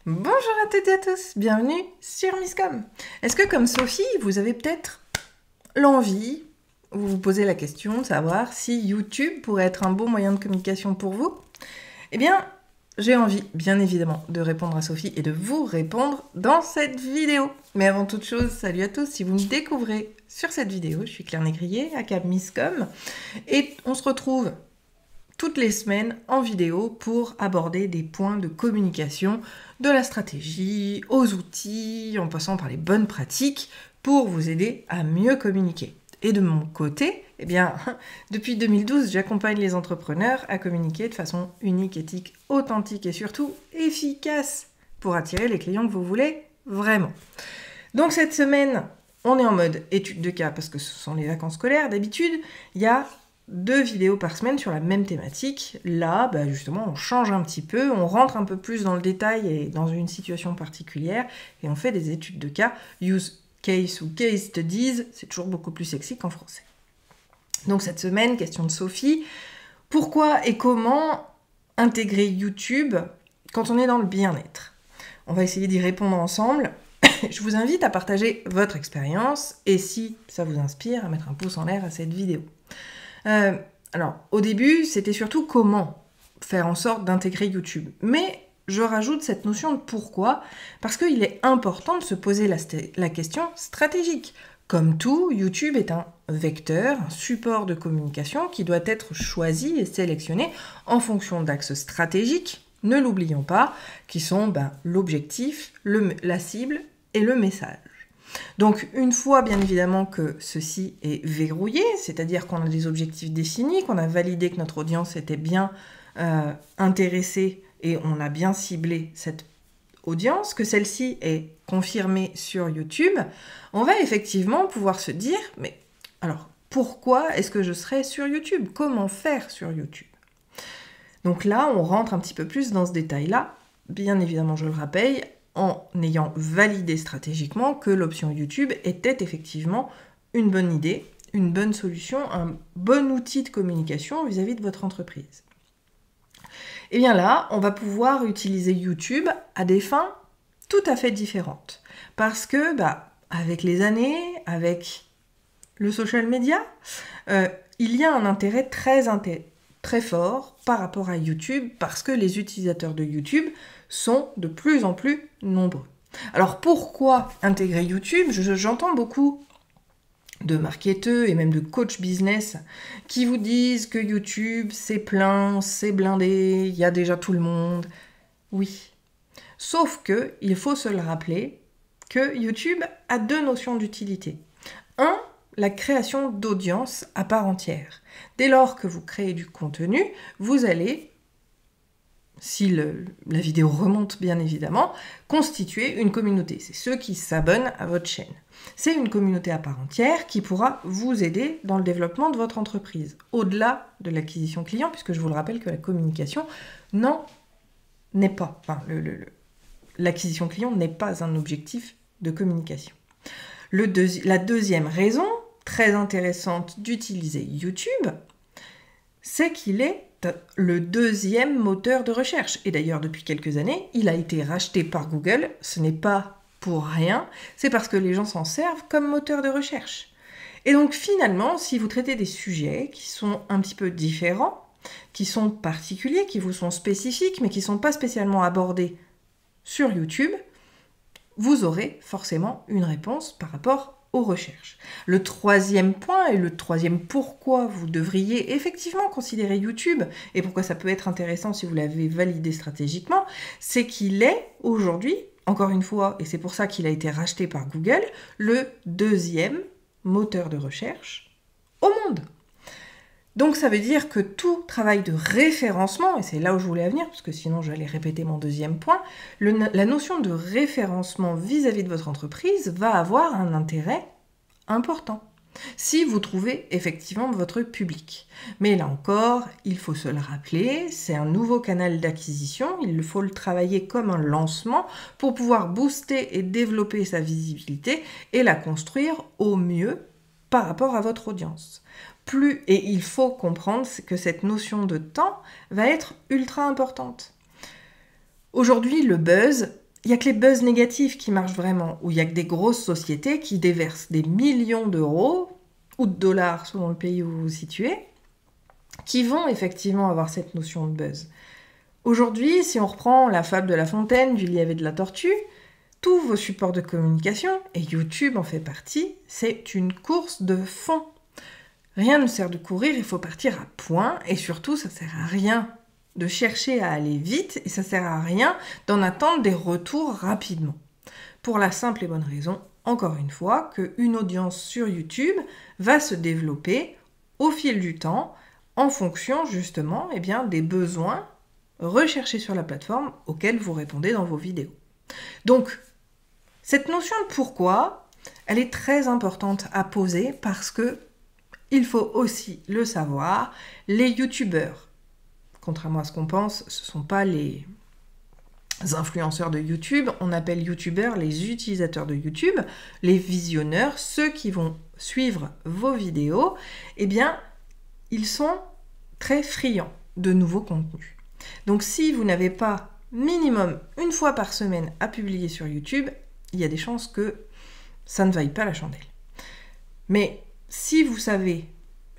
Bonjour à toutes et à tous, bienvenue sur Misscom. Est-ce que comme Sophie, vous avez peut-être l'envie, vous vous posez la question de savoir si YouTube pourrait être un bon moyen de communication pour vous? Eh bien, j'ai envie, bien évidemment, de répondre à Sophie et de vous répondre dans cette vidéo. Mais avant toute chose, salut à tous, si vous me découvrez sur cette vidéo, je suis Claire Négrier, aka Misscom, et on se retrouve toutes les semaines en vidéo pour aborder des points de communication, de la stratégie, aux outils, en passant par les bonnes pratiques pour vous aider à mieux communiquer. Et de mon côté, eh bien, depuis 2012, j'accompagne les entrepreneurs à communiquer de façon unique, éthique, authentique et surtout efficace pour attirer les clients que vous voulez vraiment. Donc cette semaine, on est en mode étude de cas parce que ce sont les vacances scolaires. D'habitude, il y a 2 vidéos par semaine sur la même thématique. Là, justement, on change un petit peu, on rentre un peu plus dans le détail et dans une situation particulière, et on fait des études de cas, use case ou case studies, c'est toujours beaucoup plus sexy qu'en français. Donc cette semaine, question de Sophie, pourquoi et comment intégrer YouTube quand on est dans le bien-être? On va essayer d'y répondre ensemble. Je vous invite à partager votre expérience, et si ça vous inspire, à mettre un pouce en l'air à cette vidéo. Alors, au début, c'était surtout comment faire en sorte d'intégrer YouTube. Mais je rajoute cette notion de pourquoi, parce qu'il est important de se poser la question stratégique. Comme tout, YouTube est un vecteur, un support de communication qui doit être choisi et sélectionné en fonction d'axes stratégiques, ne l'oublions pas, qui sont l'objectif, la cible et le message. Donc une fois bien évidemment que ceci est verrouillé, c'est-à-dire qu'on a des objectifs définis, qu'on a validé que notre audience était bien intéressée et on a bien ciblé cette audience, que celle-ci est confirmée sur YouTube, on va effectivement pouvoir se dire, mais alors pourquoi est-ce que je serai sur YouTube? Comment faire sur YouTube? Donc là, on rentre un petit peu plus dans ce détail-là, bien évidemment je le rappelle, en ayant validé stratégiquement que l'option YouTube était effectivement une bonne idée, une bonne solution, un bon outil de communication vis-à-vis de votre entreprise. Et bien là, on va pouvoir utiliser YouTube à des fins tout à fait différentes. Parce que, avec les années, avec le social media, il y a un intérêt très fort par rapport à YouTube, parce que les utilisateurs de YouTube sont de plus en plus nombreux. Alors pourquoi intégrer YouTube? J'entends beaucoup de marketeurs et même de coach business qui vous disent que YouTube c'est plein, c'est blindé, il y a déjà tout le monde. Oui. Sauf que il faut se le rappeler que YouTube a 2 notions d'utilité. La création d'audience à part entière. Dès lors que vous créez du contenu, vous allez, si la vidéo remonte bien évidemment, constituer une communauté. C'est ceux qui s'abonnent à votre chaîne. C'est une communauté à part entière qui pourra vous aider dans le développement de votre entreprise, au-delà de l'acquisition client, puisque je vous le rappelle que la communication n'est pas, l'acquisition client n'est pas un objectif de communication. La deuxième raison, très intéressante d'utiliser YouTube, c'est qu'il est le 2e moteur de recherche. Et d'ailleurs, depuis quelques années, il a été racheté par Google. Ce n'est pas pour rien, c'est parce que les gens s'en servent comme moteur de recherche. Et donc finalement, si vous traitez des sujets qui sont un petit peu différents, qui sont particuliers, qui vous sont spécifiques, mais qui ne sont pas spécialement abordés sur YouTube, vous aurez forcément une réponse par rapport aux recherches. Le 3e point et le 3e pourquoi vous devriez effectivement considérer YouTube et pourquoi ça peut être intéressant si vous l'avez validé stratégiquement, c'est qu'il est aujourd'hui, encore une fois, et c'est pour ça qu'il a été racheté par Google, le 2e moteur de recherche au monde. Donc ça veut dire que tout travail de référencement, et c'est là où je voulais en venir, parce que sinon j'allais répéter mon 2e point, la notion de référencement vis-à-vis de votre entreprise va avoir un intérêt important, si vous trouvez effectivement votre public. Mais là encore, il faut se le rappeler, c'est un nouveau canal d'acquisition, il faut le travailler comme un lancement pour pouvoir booster et développer sa visibilité et la construire au mieux par rapport à votre audience. Et il faut comprendre que cette notion de temps va être ultra importante. Aujourd'hui, le buzz, il n'y a que les buzz négatifs qui marchent vraiment, ou il n'y a que des grosses sociétés qui déversent des millions d'euros, ou de dollars selon le pays où vous vous situez, qui vont effectivement avoir cette notion de buzz. Aujourd'hui, si on reprend la fable de La Fontaine, du lièvre et de la tortue, tous vos supports de communication, et YouTube en fait partie, c'est une course de fond. Rien ne sert de courir, il faut partir à point, et surtout, ça sert à rien de chercher à aller vite, et ça sert à rien d'en attendre des retours rapidement. Pour la simple et bonne raison, encore une fois, qu'une audience sur YouTube va se développer au fil du temps, en fonction justement des besoins recherchés sur la plateforme auxquels vous répondez dans vos vidéos. Donc, cette notion de pourquoi, elle est très importante à poser parce que il faut aussi le savoir, les youtubeurs, contrairement à ce qu'on pense, ce ne sont pas les influenceurs de YouTube, on appelle youtubeurs les utilisateurs de YouTube, les visionneurs, ceux qui vont suivre vos vidéos, ils sont très friands de nouveaux contenus. Donc si vous n'avez pas minimum une fois par semaine à publier sur YouTube, il y a des chances que ça ne vaille pas la chandelle. Mais si vous savez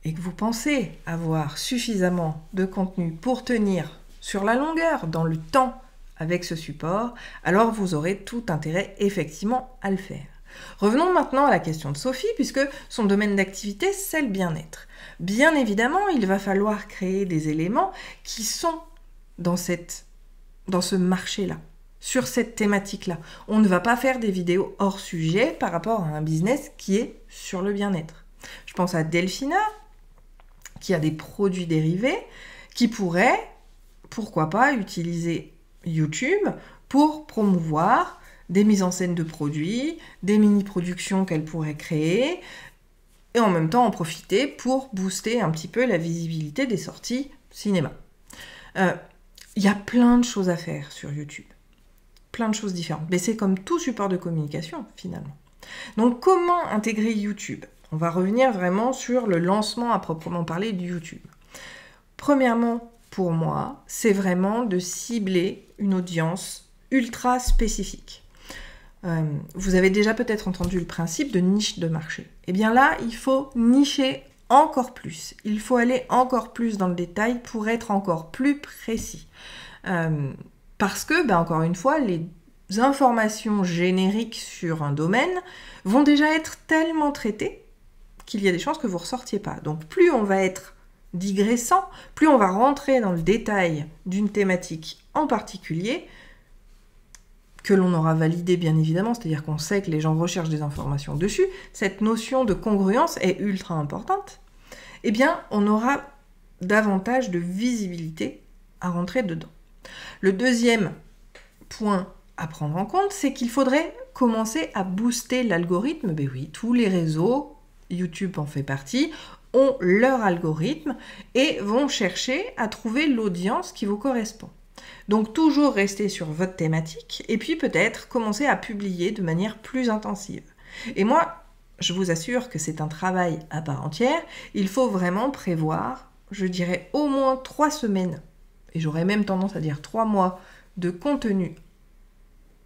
et que vous pensez avoir suffisamment de contenu pour tenir sur la longueur, dans le temps, avec ce support, alors vous aurez tout intérêt effectivement à le faire. Revenons maintenant à la question de Sophie, puisque son domaine d'activité, c'est le bien-être. Bien évidemment, il va falloir créer des éléments qui sont dans ce marché-là, sur cette thématique-là. On ne va pas faire des vidéos hors sujet par rapport à un business qui est sur le bien-être. Je pense à Delphina, qui a des produits dérivés, qui pourrait, pourquoi pas, utiliser YouTube pour promouvoir des mises en scène de produits, des mini-productions qu'elle pourrait créer, et en même temps en profiter pour booster un petit peu la visibilité des sorties cinéma. Il y a plein de choses à faire sur YouTube, plein de choses différentes, mais c'est comme tout support de communication finalement. Donc comment intégrer YouTube ? On va revenir vraiment sur le lancement à proprement parler de YouTube. Premièrement, pour moi, c'est vraiment de cibler une audience ultra spécifique. Vous avez déjà peut-être entendu le principe de niche de marché. Eh bien là, il faut nicher encore plus. Il faut aller encore plus dans le détail pour être encore plus précis. Parce que, encore une fois, les informations génériques sur un domaine vont déjà être tellement traitées qu'il y a des chances que vous ne ressortiez pas. Donc plus on va être digressant, plus on va rentrer dans le détail d'une thématique en particulier, que l'on aura validé bien évidemment, c'est-à-dire qu'on sait que les gens recherchent des informations dessus, cette notion de congruence est ultra importante, on aura davantage de visibilité à rentrer dedans. Le deuxième point à prendre en compte, c'est qu'il faudrait commencer à booster l'algorithme. Ben oui, tous les réseaux, YouTube en fait partie, ont leur algorithme et vont chercher à trouver l'audience qui vous correspond. Donc toujours rester sur votre thématique et puis peut-être commencer à publier de manière plus intensive. Et moi, je vous assure que c'est un travail à part entière. Il faut vraiment prévoir, je dirais au moins 3 semaines, et j'aurais même tendance à dire 3 mois de contenu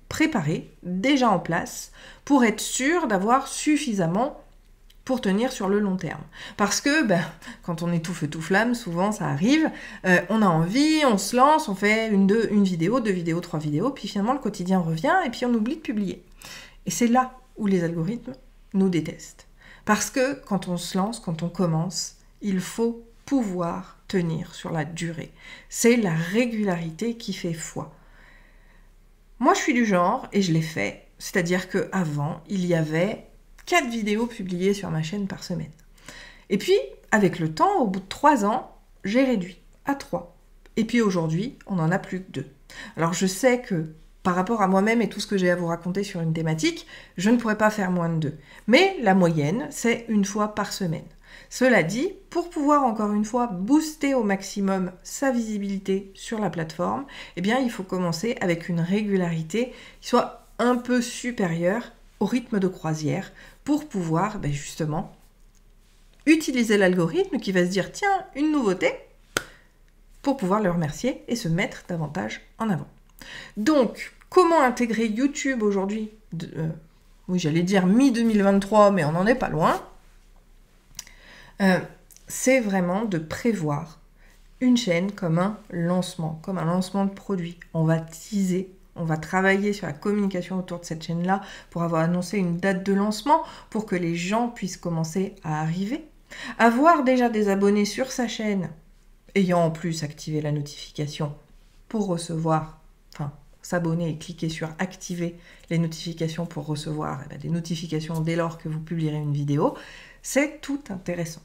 préparé, déjà en place, pour être sûr d'avoir suffisamment pour tenir sur le long terme. Parce que quand on est tout feu tout flamme, souvent ça arrive, on a envie, on se lance, on fait une vidéo, 2 vidéos, 3 vidéos, puis finalement le quotidien revient et puis on oublie de publier. Et c'est là où les algorithmes nous détestent. Parce que quand on se lance, quand on commence, il faut pouvoir tenir sur la durée. C'est la régularité qui fait foi. Moi je suis du genre, et je l'ai fait, c'est-à-dire qu'avant, il y avait 4 vidéos publiées sur ma chaîne par semaine. Et puis, avec le temps, au bout de 3 ans, j'ai réduit à 3. Et puis aujourd'hui, on n'en a plus que 2. Alors je sais que par rapport à moi-même et tout ce que j'ai à vous raconter sur une thématique, je ne pourrais pas faire moins de 2. Mais la moyenne, c'est 1 fois par semaine. Cela dit, pour pouvoir encore une fois booster au maximum sa visibilité sur la plateforme, il faut commencer avec une régularité qui soit un peu supérieure au rythme de croisière pour pouvoir justement utiliser l'algorithme qui va se dire tiens, une nouveauté, pour pouvoir le remercier et se mettre davantage en avant. Donc, Comment intégrer YouTube aujourd'hui, oui, j'allais dire mi-2023, mais on n'en est pas loin. C'est vraiment de prévoir une chaîne comme un lancement de produit. On va teaser, on va travailler sur la communication autour de cette chaîne-là pour avoir annoncé une date de lancement pour que les gens puissent commencer à arriver. Avoir déjà des abonnés sur sa chaîne, ayant en plus activé la notification pour recevoir, s'abonner et cliquer sur activer les notifications pour recevoir des notifications dès lors que vous publierez une vidéo, c'est tout intéressant.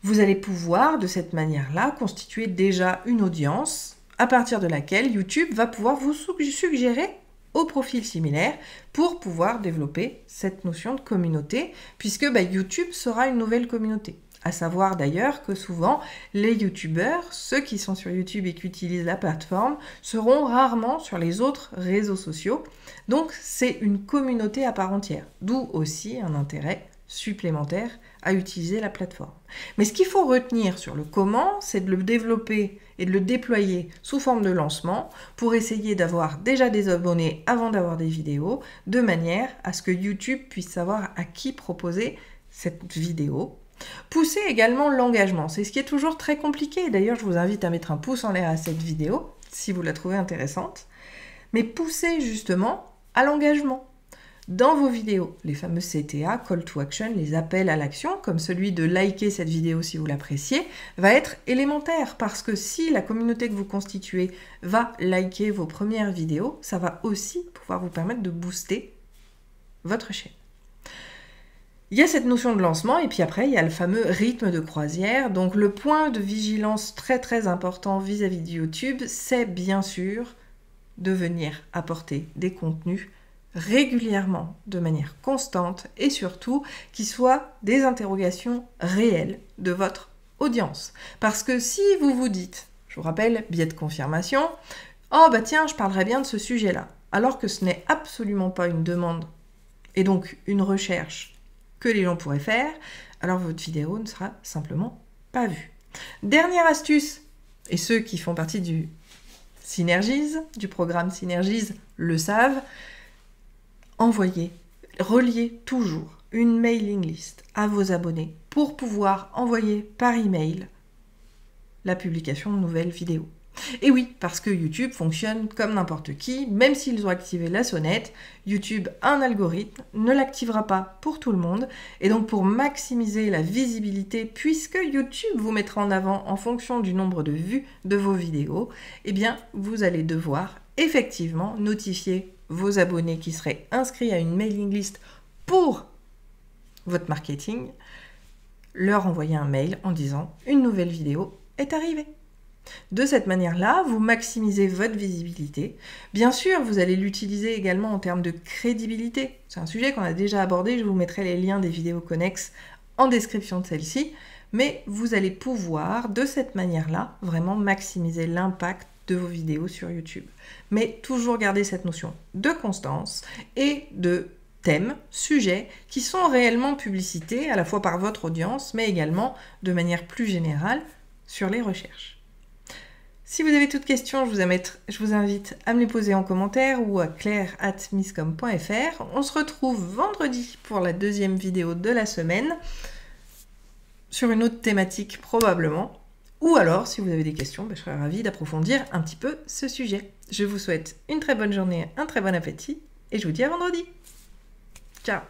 Vous allez pouvoir, de cette manière-là, constituer déjà une audience à partir de laquelle YouTube va pouvoir vous suggérer au profil similaire pour pouvoir développer cette notion de communauté, puisque YouTube sera une nouvelle communauté. À savoir d'ailleurs que souvent, les youtubeurs, ceux qui sont sur YouTube et qui utilisent la plateforme, seront rarement sur les autres réseaux sociaux. Donc c'est une communauté à part entière, d'où aussi un intérêt supplémentaire à utiliser la plateforme. Mais ce qu'il faut retenir sur le comment, c'est de le développer et de le déployer sous forme de lancement pour essayer d'avoir déjà des abonnés avant d'avoir des vidéos, de manière à ce que YouTube puisse savoir à qui proposer cette vidéo. Pousser également l'engagement, c'est ce qui est toujours très compliqué. D'ailleurs, je vous invite à mettre un pouce en l'air à cette vidéo, si vous la trouvez intéressante. Mais pousser justement à l'engagement. Dans vos vidéos, les fameux CTA, Call to Action, les appels à l'action, comme celui de liker cette vidéo si vous l'appréciez, va être élémentaire parce que si la communauté que vous constituez va liker vos premières vidéos, ça va aussi pouvoir vous permettre de booster votre chaîne. Il y a cette notion de lancement et puis après il y a le fameux rythme de croisière. Donc le point de vigilance très important vis-à-vis de YouTube, c'est bien sûr de venir apporter des contenus régulièrement, de manière constante et surtout qui soient des interrogations réelles de votre audience. Parce que si vous vous dites, je vous rappelle, biais de confirmation, oh bah tiens, je parlerai bien de ce sujet-là, alors que ce n'est absolument pas une demande et donc une recherche que les gens pourraient faire, alors votre vidéo ne sera simplement pas vue. Dernière astuce, et ceux qui font partie du Synergies, du programme Synergies, le savent, reliez toujours une mailing list à vos abonnés pour pouvoir envoyer par email la publication de nouvelles vidéos. Et oui, parce que YouTube fonctionne comme n'importe qui, même s'ils ont activé la sonnette, YouTube a un algorithme, ne l'activera pas pour tout le monde, et donc pour maximiser la visibilité, puisque YouTube vous mettra en avant en fonction du nombre de vues de vos vidéos, eh bien vous allez devoir effectivement notifier vos abonnés qui seraient inscrits à une mailing list pour votre marketing, leur envoyer un mail en disant « Une nouvelle vidéo est arrivée ». De cette manière-là, vous maximisez votre visibilité. Bien sûr, vous allez l'utiliser également en termes de crédibilité. C'est un sujet qu'on a déjà abordé, je vous mettrai les liens des vidéos connexes en description de celle-ci, mais vous allez pouvoir, de cette manière-là, vraiment maximiser l'impact de vos vidéos sur YouTube. Mais toujours garder cette notion de constance et de thèmes, sujets qui sont réellement publicités, à la fois par votre audience, mais également de manière plus générale sur les recherches. Si vous avez toutes questions, je vous invite à me les poser en commentaire ou à claire@misscom.fr. On se retrouve vendredi pour la deuxième vidéo de la semaine, sur une autre thématique probablement. Ou alors, si vous avez des questions, je serais ravie d'approfondir un petit peu ce sujet. Je vous souhaite une très bonne journée, un très bon appétit, et je vous dis à vendredi. Ciao!